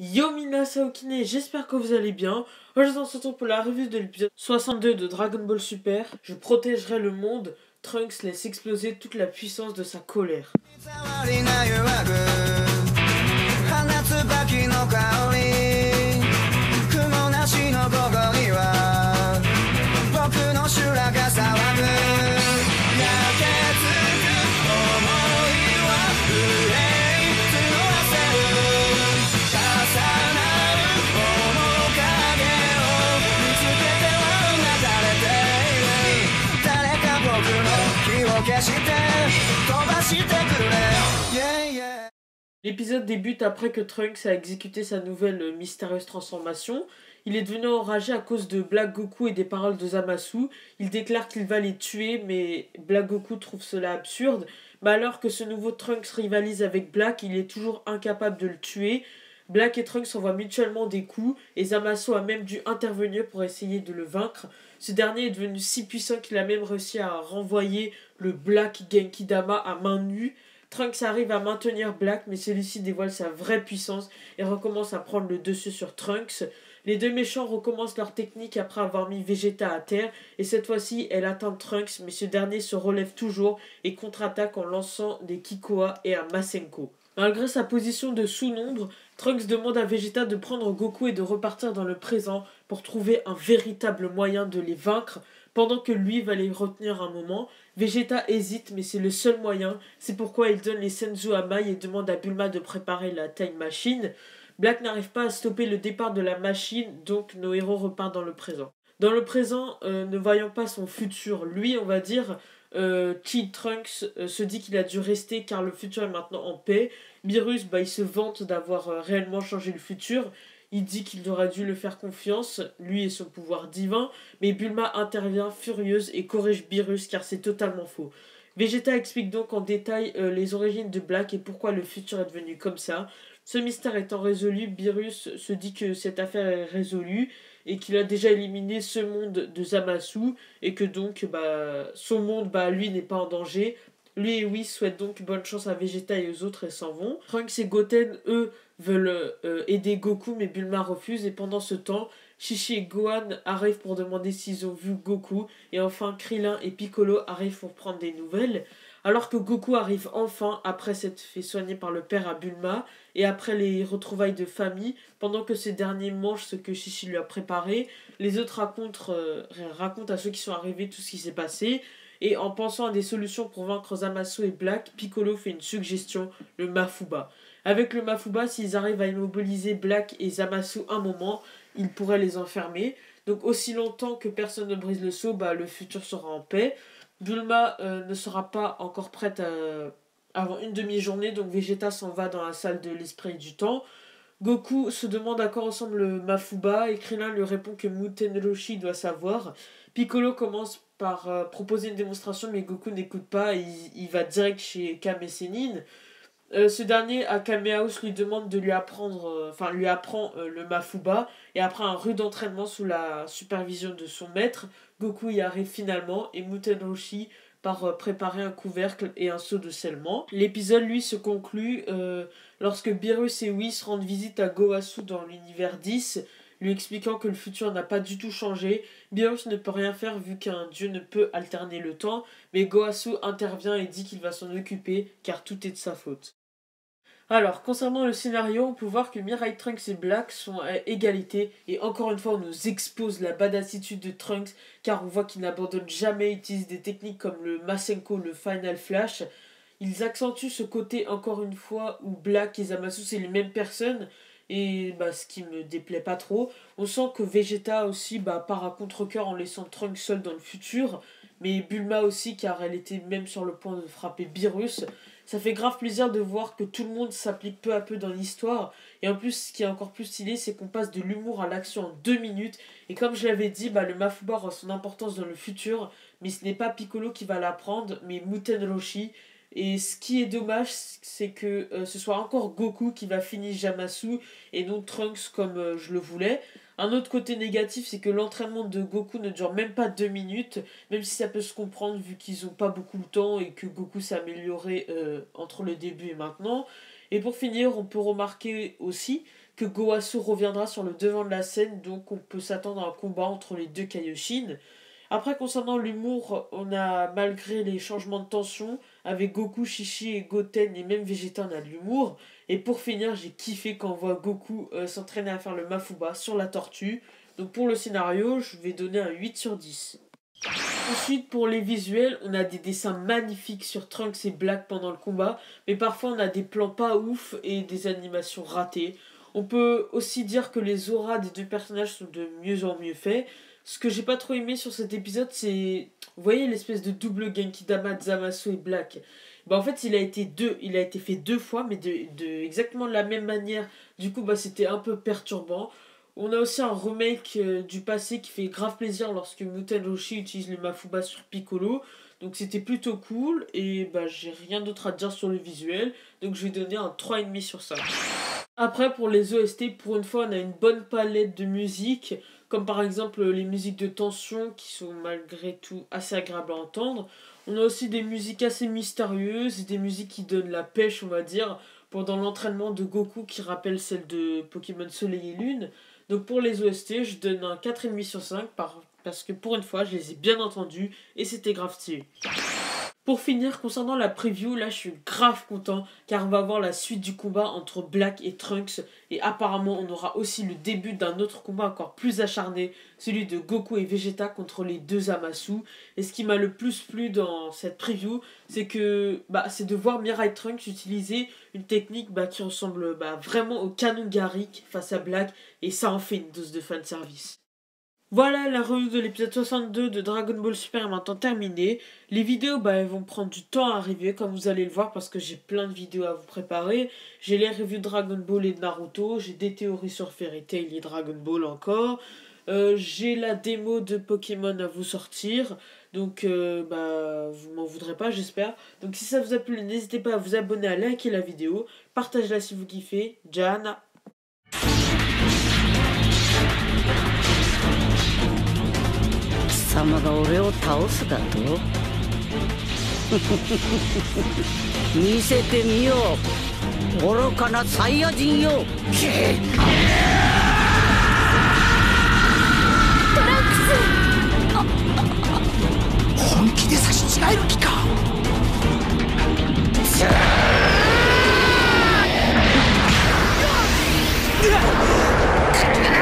Yo Mina Saokine, j'espère que vous allez bien. Aujourd'hui on se retrouve pour la review de l'épisode 62 de Dragon Ball Super. Je protégerai le monde. Trunks laisse exploser toute la puissance de sa colère. L'épisode débute après que Trunks a exécuté sa nouvelle mystérieuse transformation. Il est devenu enragé à cause de Black Goku et des paroles de Zamasu. Il déclare qu'il va les tuer, mais Black Goku trouve cela absurde. Mais alors que ce nouveau Trunks rivalise avec Black, il est toujours incapable de le tuer. Black et Trunks s'envoient mutuellement des coups et Zamasu a même dû intervenir pour essayer de le vaincre. Ce dernier est devenu si puissant qu'il a même réussi à renvoyer le Black Genki Dama à main nue. Trunks arrive à maintenir Black, mais celui-ci dévoile sa vraie puissance et recommence à prendre le dessus sur Trunks. Les deux méchants recommencent leur technique après avoir mis Vegeta à terre, et cette fois-ci, elle atteint Trunks, mais ce dernier se relève toujours et contre-attaque en lançant des Kikoa et un Masenko. Malgré sa position de sous-nombre, Trunks demande à Vegeta de prendre Goku et de repartir dans le présent pour trouver un véritable moyen de les vaincre. Pendant que lui va les retenir un moment, Vegeta hésite mais c'est le seul moyen, c'est pourquoi il donne les Senzu à Mai et demande à Bulma de préparer la Time Machine. Black n'arrive pas à stopper le départ de la machine, donc nos héros repartent dans le présent. Dans le présent, ne voyant pas son futur, lui on va dire, Kid Trunks se dit qu'il a dû rester car le futur est maintenant en paix. Beerus, il se vante d'avoir réellement changé le futur. Il dit qu'il aurait dû le faire confiance, lui et son pouvoir divin, mais Bulma intervient furieuse et corrige Beerus car c'est totalement faux. Vegeta explique donc en détail les origines de Black et pourquoi le futur est devenu comme ça. Ce mystère étant résolu, Beerus se dit que cette affaire est résolue et qu'il a déjà éliminé ce monde de Zamasu et que donc son monde lui n'est pas en danger. Lui et Whis souhaitent donc bonne chance à Vegeta et aux autres et s'en vont. Trunks et Goten, eux, veulent aider Goku mais Bulma refuse et pendant ce temps, Chichi et Gohan arrivent pour demander s'ils ont vu Goku et enfin Krillin et Piccolo arrivent pour prendre des nouvelles. Alors que Goku arrive enfin après s'être fait soigner par le père à Bulma et après les retrouvailles de famille, pendant que ces derniers mangent ce que Chichi lui a préparé, les autres racontent à ceux qui sont arrivés tout ce qui s'est passé. Et en pensant à des solutions pour vaincre Zamasu et Black, Piccolo fait une suggestion, le Mafuba. Avec le Mafuba, s'ils arrivent à immobiliser Black et Zamasu un moment, ils pourraient les enfermer. Donc aussi longtemps que personne ne brise le sceau, le futur sera en paix. Bulma ne sera pas encore prête avant une demi-journée, donc Vegeta s'en va dans la salle de l'esprit du temps. Goku se demande à quoi ressemble le Mafuba et Krillin lui répond que Muten Roshi doit savoir. Piccolo commence par proposer une démonstration mais Goku n'écoute pas et il va direct chez Kame Sennin. Ce dernier, à Kame House, lui demande de lui apprendre, lui apprend le Mafuba et après un rude entraînement sous la supervision de son maître, Goku y arrive finalement et Muten Roshi par préparer un couvercle et un seau de scellement. L'épisode, lui, se conclut lorsque Beerus et Whis rendent visite à Gowasu dans l'univers 10, lui expliquant que le futur n'a pas du tout changé. Beerus ne peut rien faire vu qu'un dieu ne peut alterner le temps, mais Gowasu intervient et dit qu'il va s'en occuper car tout est de sa faute. Alors, concernant le scénario, on peut voir que Mirai, Trunks et Black sont à égalité et encore une fois on nous expose la badassitude de Trunks car on voit qu'il n'abandonne jamais, il utilise des techniques comme le Masenko, le Final Flash. Ils accentuent ce côté encore une fois où Black et Zamasu c'est les mêmes personnes et ce qui me déplaît pas trop. On sent que Vegeta aussi part à contre-cœur en laissant Trunks seul dans le futur, mais Bulma aussi car elle était même sur le point de frapper Beerus. Ça fait grave plaisir de voir que tout le monde s'applique peu à peu dans l'histoire. Et en plus, ce qui est encore plus stylé, c'est qu'on passe de l'humour à l'action en 2 minutes. Et comme je l'avais dit, le Mafuba aura son importance dans le futur. Mais ce n'est pas Piccolo qui va l'apprendre, mais Muten Roshi. Et ce qui est dommage, c'est que ce soit encore Goku qui va finir Zamasu et non Trunks comme je le voulais. Un autre côté négatif, c'est que l'entraînement de Goku ne dure même pas 2 minutes, même si ça peut se comprendre vu qu'ils n'ont pas beaucoup de temps et que Goku s'est amélioré entre le début et maintenant. Et pour finir, on peut remarquer aussi que Gowasu reviendra sur le devant de la scène, donc on peut s'attendre à un combat entre les deux Kaioshin. Après, concernant l'humour, on a, malgré les changements de tension, avec Goku, Shishi et Goten et même Vegeta, on a de l'humour. Et pour finir, j'ai kiffé quand on voit Goku s'entraîner à faire le Mafuba sur la tortue. Donc pour le scénario, je vais donner un 8 sur 10. Ensuite, pour les visuels, on a des dessins magnifiques sur Trunks et Black pendant le combat, mais parfois on a des plans pas ouf et des animations ratées. On peut aussi dire que les auras des deux personnages sont de mieux en mieux faits. Ce que j'ai pas trop aimé sur cet épisode, c'est... Vous voyez l'espèce de double Genkidama de Zamasu et Black. En fait, il a été fait deux fois, mais de exactement de la même manière. Du coup, c'était un peu perturbant. On a aussi un remake du passé qui fait grave plaisir lorsque Muten Roshi utilise le Mafuba sur Piccolo. Donc c'était plutôt cool. Et j'ai rien d'autre à dire sur le visuel. Donc je vais donner un 3,5 sur 5. Après, pour les OST, pour une fois, on a une bonne palette de musique. Comme par exemple les musiques de tension qui sont malgré tout assez agréables à entendre. On a aussi des musiques assez mystérieuses et des musiques qui donnent la pêche, on va dire, pendant l'entraînement de Goku qui rappelle celle de Pokémon Soleil et Lune. Donc pour les OST, je donne un 4,5 sur 5 parce que pour une fois, je les ai bien entendus et c'était grave stylé. Pour finir, concernant la preview, là je suis grave content car on va voir la suite du combat entre Black et Trunks et apparemment on aura aussi le début d'un autre combat encore plus acharné, celui de Goku et Vegeta contre les deux Zamasu. Et ce qui m'a le plus plu dans cette preview, c'est de voir Mirai Trunks utiliser une technique qui ressemble vraiment au canon Garrick face à Black et ça en fait une dose de fanservice. Voilà, la revue de l'épisode 62 de Dragon Ball Super est maintenant terminée. Les vidéos, elles vont prendre du temps à arriver, comme vous allez le voir, parce que j'ai plein de vidéos à vous préparer. J'ai les revues de Dragon Ball et de Naruto, j'ai des théories sur Fairy Tail et Dragon Ball encore. J'ai la démo de Pokémon à vous sortir, donc vous m'en voudrez pas, j'espère. Donc si ça vous a plu, n'hésitez pas à vous abonner, à liker la vidéo, partagez-la si vous kiffez. Jana. 貴様が俺を倒すだと見せてみよう愚かなサイヤ人よ。トランクス、本気で差し違える気か。うわっ